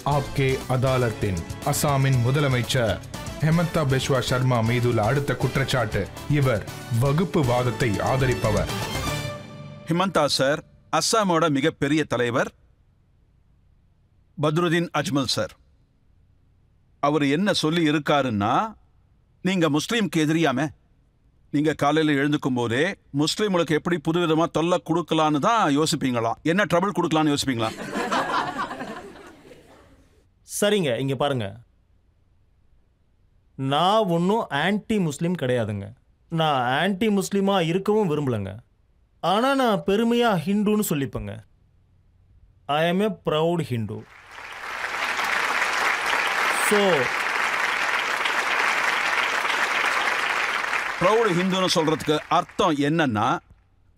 ஆப்கே அதாலத்தின் அசாமின் முதலமைச்சர் ஹெமந்தா பிஸ்வா சர்மா மீதுள்ள அடுத்த குற்றச்சாட்டு, இவர் வகுப்பு வாதத்தை ஆதரிப்பவர். ஹிமந்தா சார் அஸ்ஸாமோட மிகப்பெரிய தலைவர் பத்ருதீன் அஜ்மல் சார். அவர் என்ன சொல்லி இருக்காருன்னா, நீங்க முஸ்லீம்க்கு எதிரியாம, நீங்க காலையில் எழுந்துக்கும் போதே முஸ்லீம்களுக்கு எப்படி புதுவிதமா தொல்லை கொடுக்கலான்னு தான் யோசிப்பீங்களா, என்ன ட்ரபிள் கொடுக்கலான்னு யோசிப்பீங்களா? சரிங்க, இங்க பாருங்க, நான் ஒன்றும் ஆன்டி முஸ்லீம் கிடையாதுங்க. நான் ஆன்டி முஸ்லீமா இருக்கவும் விரும்பலைங்க. ஆனால் நான் பெருமையா ஹிந்துன்னு சொல்லிப்பேங்க. I am a proud Hindu. So proud ஹிந்துன்னு சொல்றதுக்கு அர்த்தம் என்னன்னா,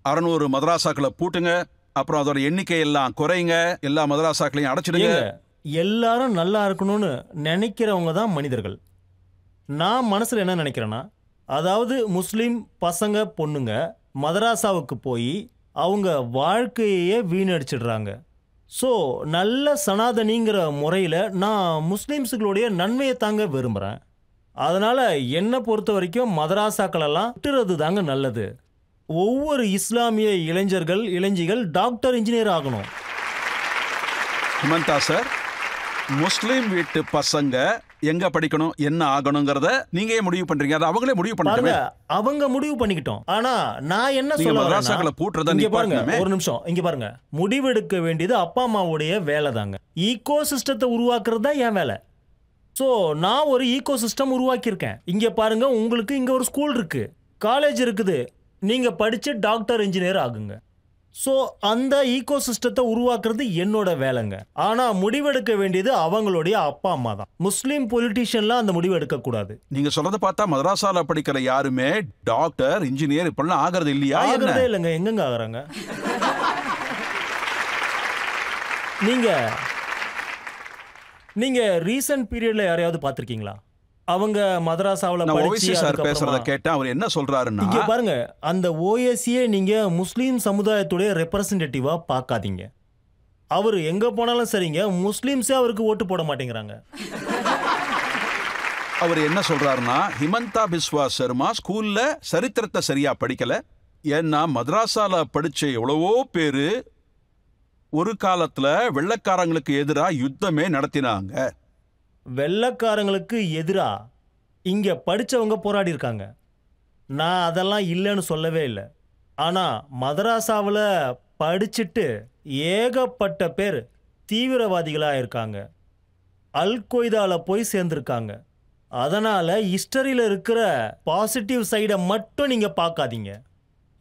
600 மதராசாக்களை பூட்டுங்க, அப்புறம் அதோட எண்ணிக்கை எல்லாம் குறைங்க, எல்லா மதராசாக்களையும் அடைச்சிடுங்க. எல்லாரும் நல்லா இருக்கணும்னு நினைக்கிறவங்க தான் மனிதர்கள். நான் மனசில் என்ன நினைக்கிறேன்னா, அதாவது முஸ்லீம் பசங்க பொண்ணுங்க மதராசாவுக்கு போய் அவங்க வாழ்க்கையே வீணடிச்சிடுறாங்க. ஸோ நல்ல சனாதனிங்கிற முறையில் நான் முஸ்லீம்ஸுகளுடைய நன்மையை தாங்க விரும்புகிறேன். அதனால் என்னை பொறுத்த வரைக்கும் மதராசாக்களெல்லாம் விட்டுறது தாங்க நல்லது. ஒவ்வொரு இஸ்லாமிய இளைஞிகள் டாக்டர், இன்ஜினியர் ஆகணும். ஹிமந்தா சார், முஸ்லீம் வீட்டு பசங்க எங்க படிக்கணும், என்ன ஆகணுங்கிறத நீங்க முடிவு பண்றீங்க, அதை அவங்களே முடிவு பண்ணுவாங்க. அவங்க முடிவு பண்ணிக்கிட்டோம். ஆனா நான் என்ன சொல்ல பூட்டுறத பாருங்க, ஒரு நிமிஷம் இங்க பாருங்க. முடிவெடுக்க வேண்டியது அப்பா அம்மாவுடைய வேலை தாங்க. ஈகோ சிஸ்டத்தை உருவாக்குறது தான் என் வேலை. ஸோ நான் ஒரு ஈகோ சிஸ்டம் உருவாக்கியிருக்கேன். இங்க பாருங்க, உங்களுக்கு இங்க ஒரு ஸ்கூல் இருக்கு, காலேஜ் இருக்குது, நீங்க படிச்சு டாக்டர், இன்ஜினியர் ஆகுங்க. ஸோ அந்த ஈகோ சிஸ்டத்தை உருவாக்குறது என்னோட வேலைங்க. ஆனா முடிவெடுக்க வேண்டியது அவங்களுடைய அப்பா அம்மா தான். முஸ்லீம் பொலிட்டீஷியன்லாம் அந்த முடிவு எடுக்க கூடாது. நீங்க சொல்றத பார்த்தா மதராசால படிக்கிற யாருமே டாக்டர், இன்ஜினியர் இப்பெல்லாம் ஆகிறது இல்லையா? ஆகிறதே இல்லைங்க. எங்கெங்க ஆகுறாங்க? நீங்க ரீசன்ட் பீரியட்ல யாரையாவது பார்த்திருக்கீங்களா? அவங்க மதராசாவில் பேசுறத கேட்டா அவர் என்ன சொல்றாருன்னா, இங்க பாருங்க, அந்த ஓஎஸ்சியே நீங்க முஸ்லீம் சமுதாயத்துடைய ரெப்ரசன்டேட்டிவா பார்க்காதீங்க. அவர் எங்க போனாலும் சரிங்க, முஸ்லீம்ஸே அவருக்கு ஓட்டு போட மாட்டேங்கிறாங்க. அவர் என்ன சொல்றாருன்னா, ஹிமந்தா பிஸ்வா சர்மா ஸ்கூல்ல சரித்திரத்தை சரியா படிக்கல. ஏன்னா மதராசால படிச்ச எவ்வளவோ பேரு ஒரு காலத்துல வெள்ளக்காரங்களுக்கு எதிராக யுத்தமே நடத்தினாங்க. வெள்ளக்காரங்களுக்கு எதிரா இங்க படிச்சவங்க போராடி இருக்காங்க. நான் அதெல்லாம் இல்லைன்னு சொல்லவே இல்லை. ஆனா மதராசாவில் படிச்சுட்டு ஏகப்பட்ட பேர் தீவிரவாதிகளாக இருக்காங்க, அல் கொய்தால போய் சேர்ந்துருக்காங்க. அதனால ஹிஸ்டரியில் இருக்கிற பாசிட்டிவ் சைடை மட்டும் நீங்க பார்க்காதீங்க.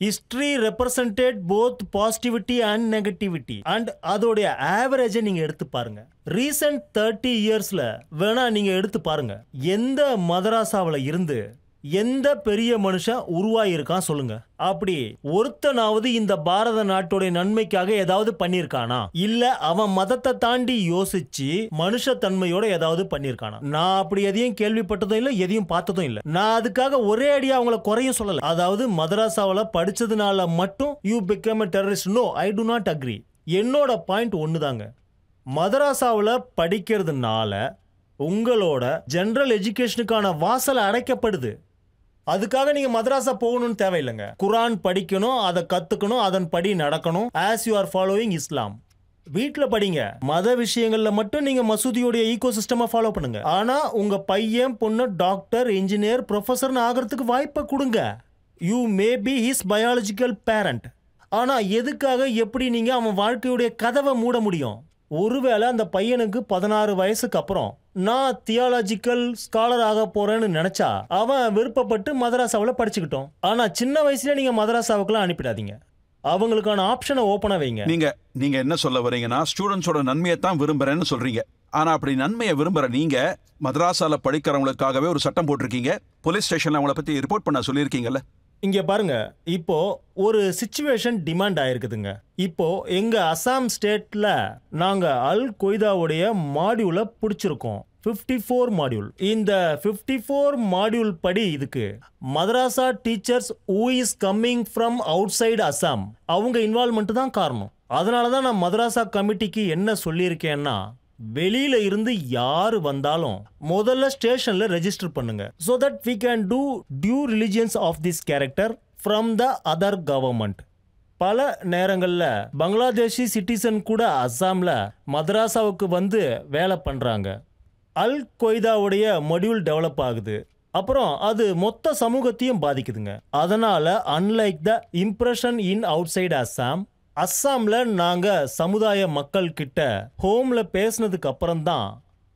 History represented both positivity and negativity, and அதோடைய ஆவரேஜை நீங்க எடுத்து பாருங்க. ரீசன்ட் 30 இயர்ஸ்ல வேணா நீங்க எடுத்து பாருங்க, எந்த மதராசாவில் இருந்து எந்த பெரிய மனுஷன் உருவாயிருக்கான் சொல்லுங்க. அப்படி ஒருத்தனாவது இந்த பாரத நாட்டோட நன்மைக்காக ஏதாவது பண்ணிருக்கானா? இல்ல அவன் மதத்தை தாண்டி யோசிச்சு மனுஷ தன்மையோட ஏதாவது பண்ணிருக்கானா? நான் அப்படி எதையும் கேள்விப்பட்டதும் இல்ல, எதையும் பார்த்ததும் இல்ல. நான் அதுக்காக ஒரே அடியா அவங்கள குறையும் சொல்லல. அதாவது மதராசாவில் படிச்சதுனால மட்டும் you become a terrorist. No, I do not agree. என்னோட பாயிண்ட் ஒண்ணுதாங்க. மதராசாவில் படிக்கிறதுனால உங்களோட ஜெனரல் எஜுகேஷனுக்கான வாசல் அடைக்கப்படுது. அதுக்காக நீங்க மதராசா போகணும்னு தேவையில்லைங்க. குரான் படிக்கணும், அதை கத்துக்கணும், அதன் படி நடக்கணும். ஆஸ் யூ ஆர் ஃபாலோயிங் இஸ்லாம். வீட்டில் படிங்க. மத விஷயங்கள்ல மட்டும் நீங்க மசூதியோடைய ஈகோ சிஸ்டமா ஃபாலோ பண்ணுங்க. ஆனா உங்க பையன் பொண்ணு டாக்டர், இன்ஜினியர், ப்ரொஃபஸர்னு ஆகிறதுக்கு வாய்ப்பை கொடுங்க. You may be his biological parent. ஆனா எதுக்காக, எப்படி நீங்க அவன் வாழ்க்கையுடைய கதவை மூட முடியும்? ஒருவேளை அந்த பையனுக்கு 16 வயசுக்கு அப்புறம் நான் தியாலஜிக்கல் ஸ்காலர் ஆக போறேன்னு நினைச்சா அவன் விருப்பப்பட்டு மதராசாவில் படிச்சுக்கிட்டோம். ஆனா சின்ன வயசுல நீங்க மதராசாவுக்குலாம் அனுப்பிடாதீங்க. அவங்களுக்கான ஆப்ஷனை ஓப்பனா வைங்க. நீங்க என்ன சொல்ல வரீங்கன்னா, ஸ்டூடெண்ட்ஸோட நன்மையை தான் விரும்புறேன்னு சொல்றீங்க. ஆனா அப்படி நன்மையை விரும்புற நீங்க மதராசால படிக்கிறவங்களுக்காகவே ஒரு சட்டம் போட்டிருக்கீங்க. போலீஸ் ஸ்டேஷன்ல அவங்கள பத்தி ரிப்போர்ட் பண்ண சொல்லியிருக்கீங்கல்ல. இங்க பாருங்க, இப்போ ஒரு சிச்சுவேஷன் டிமாண்ட் ஆயிருக்குதுங்க. இப்போ எங்க அசாம் ஸ்டேட்ல நாங்க அல் கொய்தாவுடைய மாடியூலை பிடிச்சிருக்கோம். 54 மாடியூல். இந்த 54 மாடியூல் படி இதுக்கு madrasa teachers who is coming from outside Assam அவங்க இன்வால்வ்மெண்ட் தான் காரணம். அதனால தான் நான் மதராசா கமிட்டிக்கு என்ன சொல்லியிருக்கேன்னா, வெளியில இருந்து யாரு வந்தாலும் முதல்ல ஸ்டேஷன்ல ரெஜிஸ்டர் பண்ணுங்க so that we can do due diligence of this character from the other government. பல நேரங்கள்ல பங்களாதேஷி சிட்டிசன் கூட அஸ்ஸாம்ல மதராசாவுக்கு வந்து வேலை பண்றாங்க. அல் கொய்தாவுடைய மொடியூல் டெவலப் ஆகுது. அப்புறம் அது மொத்த சமூகத்தையும் பாதிக்குதுங்க. அதனால unlike the impression in outside Assam, அஸ்ஸாம்ல நாங்க சமுதாய மக்கள் கிட்ட ஹோம்ல பேசினதுக்கு அப்புறம் தான்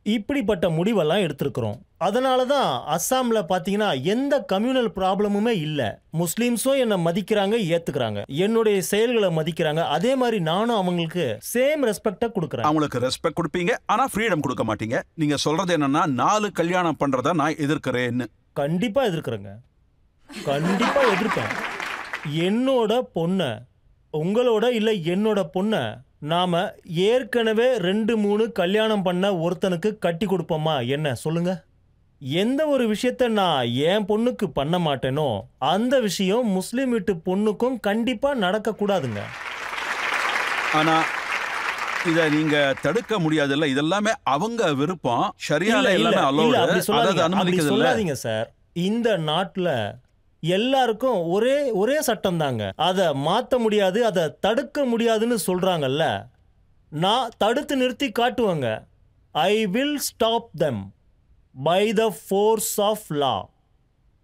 இப்படிப்பட்ட முடிவெல்லாம் எடுத்திருக்கிறோம். அதனால தான் அஸ்ஸாம்ல பாத்தீங்கன்னா எந்த கம்யூனல் ப்ராப்ளமுமே இல்ல. முஸ்லிம்ஸும் என்ன மதிக்கிறாங்க, ஏத்துக்கிறாங்க, என்னுடைய செயல்களை மதிக்கிறாங்க. அதே மாதிரி நானும் அவங்களுக்கு சேம் ரெஸ்பெக்ட கொடுக்குறேன். அவங்களுக்கு ரெஸ்பெக்ட் கொடுப்பீங்க, ஆனா ஃப்ரீடம் கொடுக்க மாட்டீங்க. நீங்க சொல்றது என்னன்னா 4 கல்யாணம் பண்றத நான் எதிர்க்கிறேன்னு. கண்டிப்பா எதிர்க்கிறேங்க, கண்டிப்பா எதிர்ப்பேன். என்னோட பொண்ண உங்களோட இல்ல என்னோட பொண்ண நாம ஏற்கனவே 2-3 கல்யாணம் பண்ண ஒருத்தனுக்கு கட்டி கொடுப்போமா என்ன சொல்லுங்க? எந்த ஒரு விஷயத்த நான் என் பொண்ணுக்கு பண்ண மாட்டேனோ அந்த விஷயம் முஸ்லீம் வீட்டு பொண்ணுக்கும் கண்டிப்பா நடக்க கூடாதுங்க. ஆனா இத நீங்க தடுக்க முடியாதுல்ல, இதெல்லாமே அவங்க விருப்பம். ஷரியால எல்லாமே அலோவ்டு, அத அனுமதிக்கிறது இல்ல. சொல்லாதீங்க சார். இந்த நாட்டுல எல்லாருக்கும் ஒரே சட்டம் தாங்க. அதை மாற்ற முடியாது, அதை தடுக்க முடியாதுன்னு சொல்றாங்கல்ல. நான் தடுத்து நிறுத்தி காட்டுவேங்க. I will stop them by the force of law.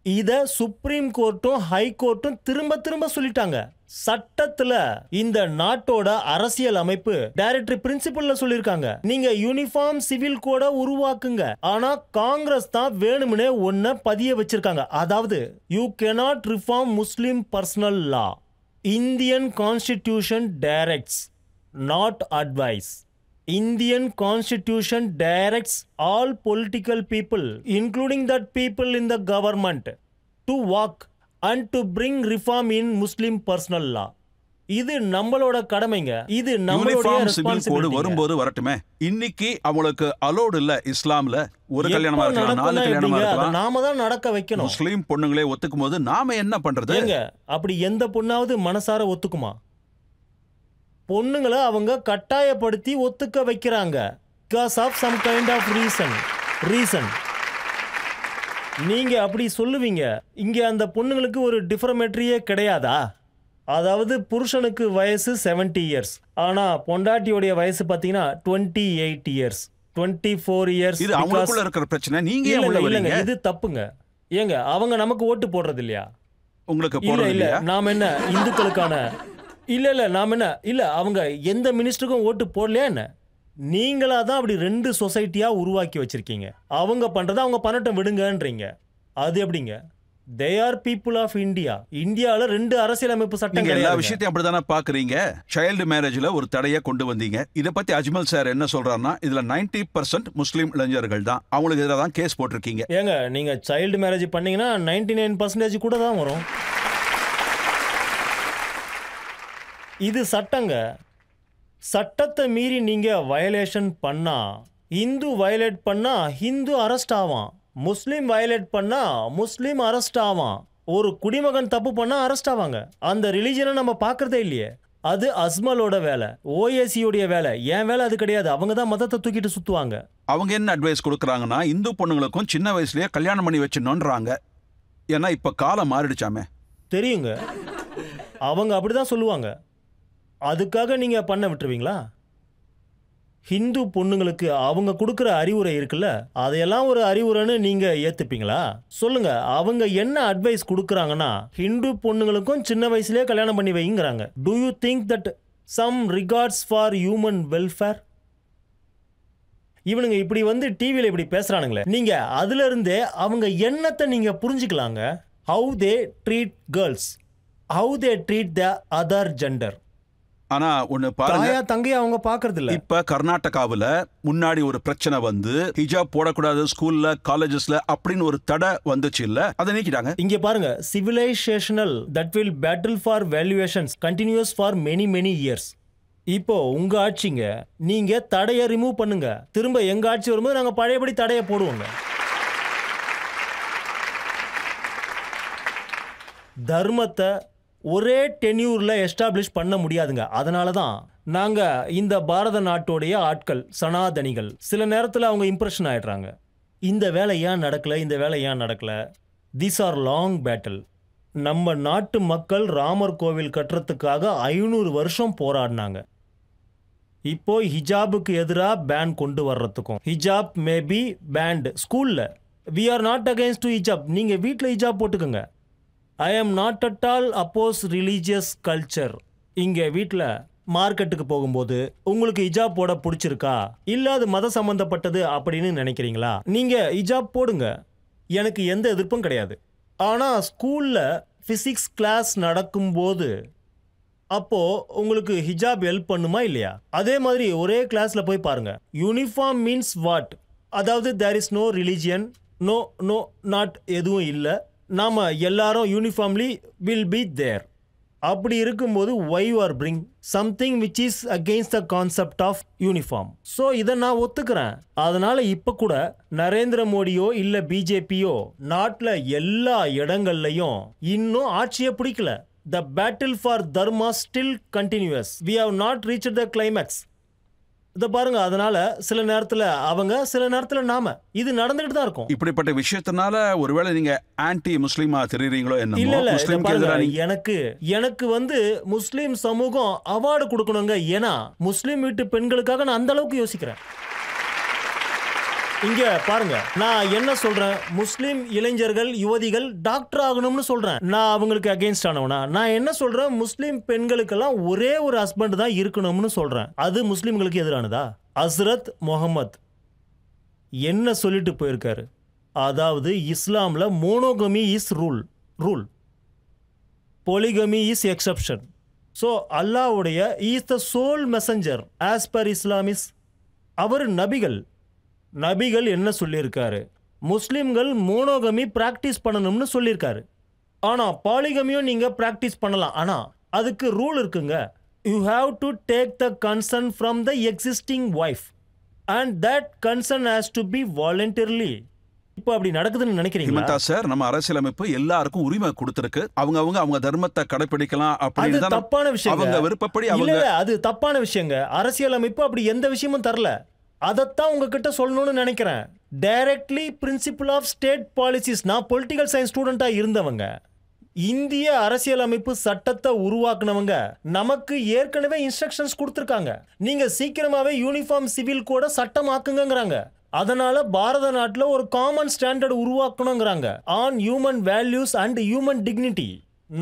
இதை சுப்ரீம் கோர்ட்டும் ஹை கோர்ட்டும் திரும்ப திரும்ப சொல்லிட்டாங்க. சட்டத்துல இந்த நாட்டோட அரசியல் அமைப்பு டைரக்டரி பிரின்சிபல்ல சொல்லிருக்காங்க, நீங்க யூனிஃபார்ம் சிவில் கோட உருவாக்குங்க. ஆனா காங்கிரஸ் தான் வேணும்னே ஒன்ன பதிய வச்சிருக்காங்க. அதாவது you cannot reform Muslim personal law. Indian constitution directs, not advice. Indian constitution directs all political people, including that people in the government, to work and to bring reform in Muslim personal law. இது நம்மளோட கடமைங்க. இது நம்மளோட responsibility. வரும்போது வரட்டுமே. இன்னைக்கு அவங்களுக்கு allot இல்ல இஸ்லாம்ல. ஒரு கல்யாணமா இருக்கலாம், 4 கல்யாணமா இருக்கலாம். நாம தான் நடக்க வைக்கணும். முஸ்லிம் பொண்ணுங்களே ஒத்துக்கும்போது நாம என்ன பண்றது? ஏங்க அப்படி எந்த பொண்ணாவது மனசார ஒத்துக்குமா? பொண்ணுங்களை அவங்க கட்டாயப்படுத்தி ஒத்துக்க வைக்கிறாங்க. because of some kind of reason. நீங்க அப்படி சொல்லுவீங்க. இங்க அந்த பொண்ணுங்களுக்கு ஒரு டிஃபர்மேட்ரியே கிடையாதா? அதாவது புருஷனுக்கு வயசு 70 இயர்ஸ், ஆனா பொண்டாட்டியோடைய வயசு பாத்தீங்கன்னா 28 இயர்ஸ், 24 இயர்ஸ். இது அவங்களுக்குள்ள இருக்கிற பிரச்சனை. நீங்க ஏன் உள்ள வரீங்க? இது தப்புங்க. ஏங்க அவங்க நமக்கு ஓட்டு போடுறது இல்லையா? உங்களுக்கு போடுறது இல்லையா? நாம என்ன இந்துக்களுக்கான இல்ல நாம என்ன இல்ல அவங்க எந்த மினிஸ்டருக்கும் ஓட்டு போடலையா என்ன? நீங்களா தான் அப்படி 2 சொசைட்டியா உருவாக்கி வச்சிருக்கீங்க. அவங்க பண்றத அவங்க பண்ணட்டும் விடுங்கன்றீங்க. அது எப்படிங்க? they are people of India. இந்தியால 2 அரசியலமைப்பு சட்டம் கிடையாது. எல்லா விஷயத்தையும் அப்படிதானே பாக்குறீங்க. சைல்டு மேரேஜ்ல ஒரு தடையை கொண்டு வந்தீங்க. இத பத்தி அஜ்மல் சார் என்ன சொல்றாருன்னா, இதுல 90% முஸ்லிம் இளைஞர்கள் தான், அவங்களுக்கு எதிராக தான் கேஸ் போட்டிருக்கீங்க. ஏங்க நீங்க சைல்டு மேரேஜ் பண்ணீங்கன்னா 99% கூட தான் வரும். இது சட்டங்க. சட்டத்தை மீறி நீங்க வயலேஷன் பண்ணா, இந்து வயலேட் பண்ணா ஹிந்து அரெஸ்ட் ஆவான், முஸ்லீம் வயலேட் பண்ணா முஸ்லீம் அரெஸ்ட் ஆவான், ஒரு குடிமகன் தப்பு பண்ணா அரெஸ்ட் ஆவாங்க. அந்த ரிலிஜனை நம்ம பார்க்கறதே இல்லையே. அது அஸ்மலோட வேலை, ஓஏசியோடைய வேலை. என் வேலை அது கிடையாது. அவங்க தான் மதத்தை தூக்கிட்டு சுத்துவாங்க. அவங்க என்ன அட்வைஸ் கொடுக்குறாங்கன்னா, இந்து பொண்ணுங்களுக்கும் சின்ன வயசுலயே கல்யாணம் பண்ணி வச்சிடணுன்றாங்க. ஏன்னா இப்ப காலம் மாறிடுச்சாமே. தெரியுங்க, அவங்க அப்படிதான் சொல்லுவாங்க. அதுக்காக நீங்க பண்ண விட்டுருவீங்களா? ஹிந்து பொண்ணுங்களுக்கு அவங்க கொடுக்குற அறிவுரை இருக்குல்ல, அதையெல்லாம் ஒரு அறிவுரைன்னு நீங்க ஏத்துப்பீங்களா? சொல்லுங்க. அவங்க என்ன அட்வைஸ் கொடுக்குறாங்கன்னா, ஹிந்து பொண்ணுங்களுக்கும் சின்ன வயசுலயே கல்யாணம் பண்ணி வைங்கிறாங்க. Do you think that some regards for human welfare? இவனுங்க இப்படி வந்து டிவியில இப்படி பேசுறானுங்களே, நீங்க அதுல இருந்தே அவங்க எண்ணத்தை நீங்க புரிஞ்சுக்கலாங்க. How they treat girls, how they treat the other gender. ஆனா ஒண்ணு பாருங்க, தங்கையா அவங்க பாக்குறது இல்ல. இப்ப கர்நாடகாவுல முன்னாடி ஒரு பிரச்சனை வந்து ஹிஜாப் போடக்கூடாது ஸ்கூல்ல காலேஜஸ்ல அப்படின்னு ஒரு தடை வந்துச்சு இல்ல, அதை நீக்கிட்டாங்க. இங்க பாருங்க, civilisational that will battle for valuations continues for many years. இப்போ உங்க ஆட்சிங்க, நீங்க தடையை ரிமூவ் பண்ணுங்க. திரும்ப எங்க ஆட்சி வரும்போது நாங்க பழையபடி தடையை போடுவோங்க. தர்மத்தை ஒரே டென்யூரில் எஸ்டாப்ளிஷ் பண்ண முடியாதுங்க. அதனால தான் நாங்கள் இந்த பாரத நாட்டோடைய ஆட்கள் சனாதனிகள் சில நேரத்தில் அவங்க இம்ப்ரெஷன் ஆகிடுறாங்க. இந்த வேலை ஏன் நடக்கலை, இந்த வேலை ஏன் நடக்கலை. These are long battle. நம்ம நாட்டு மக்கள் ராமர் கோவில் கட்டுறதுக்காக 500 வருஷம் போராடினாங்க. இப்போ ஹிஜாபுக்கு எதிராக பேன் கொண்டு வர்றதுக்கும் ஹிஜாப் மேபி பேண்ட் ஸ்கூலில். We are not against to ஹிஜாப். நீங்கள் வீட்டில் ஹிஜாப் போட்டுக்கோங்க. I am not at all oppose religious culture. இங்கே வீட்டில் மார்க்கெட்டுக்கு போகும்போது உங்களுக்கு ஹிஜாப் போட பிடிச்சிருக்கா, இல்லை அது மத சம்பந்தப்பட்டது அப்படின்னு நினைக்கிறீங்களா, நீங்கள் ஹிஜாப் போடுங்க. எனக்கு எந்த எதிர்ப்பும் கிடையாது. ஆனால் ஸ்கூலில் ஃபிசிக்ஸ் கிளாஸ் நடக்கும்போது அப்போ உங்களுக்கு ஹிஜாப் ஹெல்ப் பண்ணுமா இல்லையா? அதே மாதிரி ஒரே கிளாஸ்ல போய் பாருங்க. Uniform means what? அதாவது there is no religion, no no not எதுவும் இல்லை. நாம எல்லாரும் யூனிஃபார்ம்லி வில் பி தேர். அப்படி இருக்கும்போது why you are bring something which is against the concept of uniform. So இதை நான் ஒத்துக்கிறேன். அதனால இப்போ கூட நரேந்திர மோடியோ இல்லை பிஜேபியோ நாட்டில் எல்லா இடங்கள்லையும் இன்னும் ஆட்சியை பிடிக்கல. The battle for dharma still continuous. We have not reached the climax. இதை பாருங்க. அதனால சில நேரத்தில் அவங்க, சில நேரத்தில் நாம, இது நடந்துகிட்டு தான் இருக்கும். இப்படிப்பட்ட விஷயத்தினால ஒருவேளை நீங்க ஆன்டி முஸ்லிமா தெரியுறீங்களோ இல்ல என்ன? இல்ல முஸ்லிம் பாருங்க, எனக்கு வந்து முஸ்லீம் சமூகம் அவார்டு கொடுக்கணுங்க. ஏன்னா முஸ்லீம் வீட்டு பெண்களுக்காக நான் அந்த அளவுக்கு யோசிக்கிறேன். இங்க பாருங்க, நான் என்ன சொல்றேன், முஸ்லீம் இளைஞர்கள் யுவதிகள் டாக்டர் ஆகணும்னு சொல்றேன். நான் அவங்களுக்கு அகைன்ஸ்ட் ஆனவனா? நான் என்ன சொல்றேன், முஸ்லீம் பெண்களுக்கெல்லாம் ஒரே ஒரு ஹஸ்பண்ட் தான் இருக்கணும்னு சொல்றேன். அது முஸ்லீம்களுக்கு எதிரானதா? ஹஸ்ரத் முகமது என்ன சொல்லிட்டு போயிருக்காரு? அதாவது இஸ்லாம்ல monogamy is rule, polygamy is exception. So அல்லாஹ்வுடைய is the sole messenger as per Islamists. அவர் நபிகள் என்ன சொல்லியிருக்காரு? முஸ்லிம்கள் மோனோகமி பிராக்டிஸ் பண்ணணும்னு சொல்லியிருக்காரு. ஆனால் பாலிகமியும் நீங்கள் பிராக்டிஸ் பண்ணலாம். ஆனால் அதுக்கு ரூல் இருக்குங்க. You have to take the concern from the existing wife and that concern has to be voluntarily. இப்போ அப்படி நடக்குதுன்னு நினைக்கிறீங்களா சார்? நம்ம அரசியலமைப்பு எல்லாருக்கும் உரிமை கொடுத்திருக்கு. அவங்க தர்மத்தை கடைபிடிக்கலாம். அப்படி தப்பான விஷயம். அவங்க விருப்பப்படி இல்ல, அது தப்பான விஷயங்க. அரசியலமைப்பு அப்படி எந்த விஷயமும் தரல. அதைத்தான் உங்ககிட்ட சொல்லணும்னு நினைக்கிறேன். Directly principle of state policies. நான் பொலிட்டிக்கல் சயின்ஸ் ஸ்டூடெண்டா இருந்தவங்க. இந்திய அரசியலமைப்பு சட்டத்தை உருவாக்குனவங்க நமக்கு ஏற்கனவே இன்ஸ்ட்ரக்ஷன்ஸ் கொடுத்துருக்காங்க. நீங்க சீக்கிரமாவே யூனிஃபார்ம் சிவில் கோட சட்டமாக்குங்கிறாங்க. அதனால பாரத நாட்டில் ஒரு காமன் ஸ்டாண்டர்ட் உருவாக்கணுங்கிறாங்க on human values and human dignity.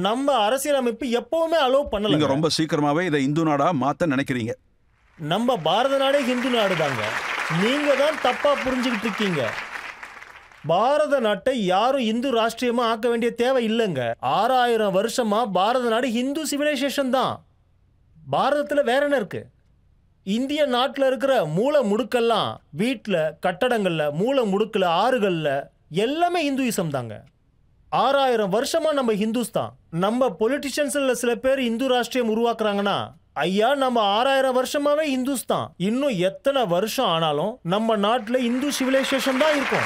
நம்ம அரசியலமைப்பு எப்பவுமே அலோவ் பண்ணல. நீங்க ரொம்ப சீக்கிரமாவே இதை இந்து நாடா மாத்த நினைக்கிறீங்க. நம்ம பாரத நாடே ஹிந்து நாடு தாங்க. நீங்க தான் தப்பா புரிஞ்சுக்கிட்டு இருக்கீங்க. பாரத நாட்டை யாரும் இந்து ராஷ்டிரியமா ஆக்க வேண்டிய தேவை இல்லைங்க. 6000 வருஷமா பாரத நாடு ஹிந்து சிவிலைசேஷன் தான். பாரதத்தில் வேற என்ன இருக்கு? இந்திய நாட்டில் இருக்கிற மூல முடுக்கெல்லாம் வீட்டில், கட்டடங்கள்ல, மூல முடுக்கில், ஆறுகள்ல எல்லாமே இந்துயிசம் தாங்க. 6000 வருஷமா நம்ம ஹிந்துஸ் தான். நம்ம பொலிட்டிஷியன்ஸ்ல சில பேர் இந்து ராஷ்டிரியம் உருவாக்குறாங்கன்னா, ஐயா நம்ம 6000 வருஷமாவே இந்துஸ் தான். இன்னும் எத்தனை வருஷம் ஆனாலும் நம்ம நாட்டில் இந்து சிவிலைசேஷன் தான் இருக்கும்.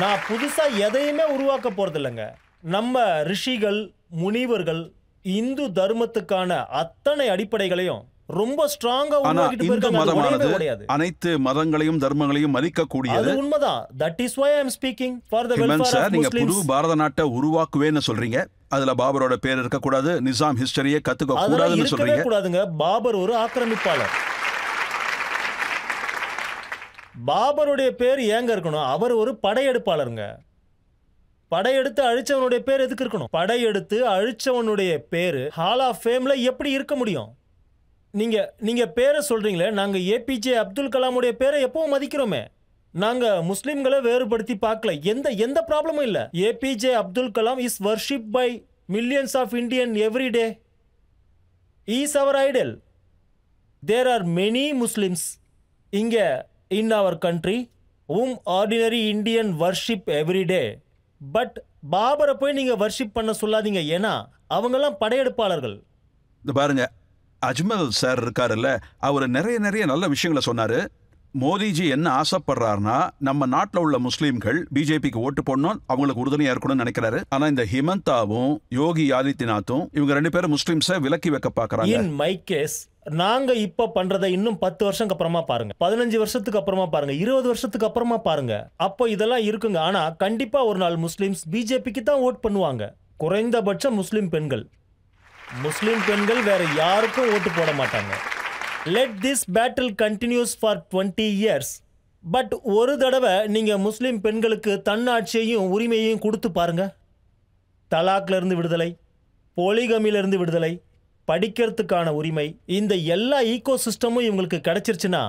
நான் புதுசா எதையுமே உருவாக்க போறது இல்லைங்க. நம்ம ரிஷிகள், முனிவர்கள் இந்து தர்மத்துக்கான அத்தனை அடிப்படைகளையும் ரொம்ப ஸ்ட்ராங்கா உருவாக்கிட்டு போயிருக்காங்க. அனைத்து மதங்களையும் தர்மங்களையும் மதிக்கக்கூடியது. அது உண்மைதான். That is why I am speaking for the welfare of Muslims. நீங்க புது பாரத நாட்டை உருவாக்குவேன்னு சொல்றீங்க. அதுல பாபரோட பேர் இருக்க கூடாது, நிசாம் ஹிஸ்டரியை கத்துக்க கூடாதுன்னு சொல்றீங்க. கூடாதுங்க. பாபர் ஒரு ஆக்கிரமிப்பாளர். பாபருடைய பேர் ஏங்க இருக்கணும்? அவர் ஒரு படையெடுப்பாளருங்க. படையெடுத்து அழிச்சவனுடைய பேர் எதுக்கு இருக்கணும்? படையெடுத்து அழிச்சவனுடைய பேரு ஹால் ஆஃப் ஃபேம்ல எப்படி இருக்க முடியும்? நீங்க பேரை சொல்றீங்களே, நாங்க ஏபிஜே அப்துல் கலாமுடைய பேரை எப்பவும் மதிக்கிறோமே. நாங்க முஸ்லிம்களை வேறுபடுத்தி பார்க்கல. எந்த ப்ராப்ளமும் இல்ல. APJ Abdul Kalam is worship by millions of Indian every day. Is our idol. There are many Muslims இங்க in our country whom ordinary Indian worship every day. But பாபரை போய் நீங்க வர்ஷிப் பண்ண சொல்லாதீங்க. ஏன்னா அவங்கெல்லாம் படையெடுப்பாளர்கள். பாருங்க, அஜ்மல் சார் இருக்காருல்ல, அவர் நிறைய நல்ல விஷயங்களை சொன்னாரு. மோடிஜி என்ன ஆசைப்படுறாருன்னா நம்ம நாட்டில் உள்ள முஸ்லீம்கள் பிஜேபிக்கு ஓட்டு போடணும், அவங்களுக்கு உறுதுணையா இருக்கணும்னு நினைக்கிறாரு. ஆனா இந்த ஹிமந்தாவும் யோகி ஆதித்யநாத்தும் இவங்க 2 பேரும் முஸ்லீம்ஸை விலக்கி வைக்க பாக்குறாங்க. இன் மை கேஸ் நாங்க இப்ப பண்றதை இன்னும் 10 வருஷத்துக்கு அப்புறமா பாருங்க, 15 வருஷத்துக்கு அப்புறமா பாருங்க, 20 வருஷத்துக்கு அப்புறமா பாருங்க, அப்போ இதெல்லாம் இருக்குங்க. ஆனா கண்டிப்பா ஒரு நாள் முஸ்லிம்ஸ் பிஜேபிக்கு தான் ஓட் பண்ணுவாங்க. குறைந்தபட்சம் முஸ்லிம் பெண்கள் வேற யாருக்கும் ஓட்டு போட மாட்டாங்க. Let this battle continues for 20 years. But ஒரு தடவை நீங்க முஸ்லிம் பெண்களுக்கு தன்னாட்சியையும் உரிமையையும் கொடுத்து பாருங்க. தலாக்ல இருந்து விடுதலை, போலிகமில இருந்து விடுதலை, படிக்கிறதுக்கான உரிமை, இந்த எல்லா ஈகோ சிஸ்டமும் இவங்களுக்கு கிடைச்சிருச்சுன்னா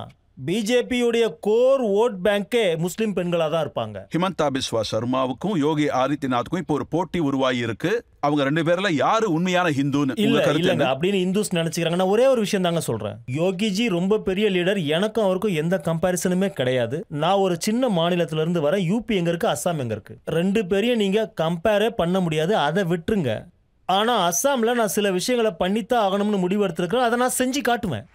பிஜேபியுடைய கோர் ஓட் பேங்கே முஸ்லிம் பெண்களா தான் இருப்பாங்க. ஹிமந்தா பிஸ்வா சர்மாவுக்கும் யோகி ஆதித்யநாத்துக்கும் இப்போ ஒரு போட்டி உருவாகி இருக்கு. அவங்க 2 பேர்ல யாரு உண்மையான ஹிந்துன்னு இல்லங்க அப்படின்னு இந்துஸ் நினைச்சுக்கிறாங்க. நான் ஒரே ஒரு விஷயம் தாங்க சொல்றேன். யோகிஜி ரொம்ப பெரிய லீடர், எனக்கும் அவருக்கும் எந்த கம்பாரிசனுமே கிடையாது. நான் ஒரு சின்ன மாநிலத்துல இருந்து வரேன். யூபி எங்க இருக்கு, அஸ்ஸாம் எங்க இருக்கு, 2 பேரையும் நீங்க கம்பேரே பண்ண முடியாது. அதை விட்டுருங்க. ஆனா அஸ்ஸாம்ல நான் சில விஷயங்களை பண்ணித்தான் ஆகணும்னு முடிவு எடுத்திருக்கிறேன். அதை நான் செஞ்சு காட்டுவேன்.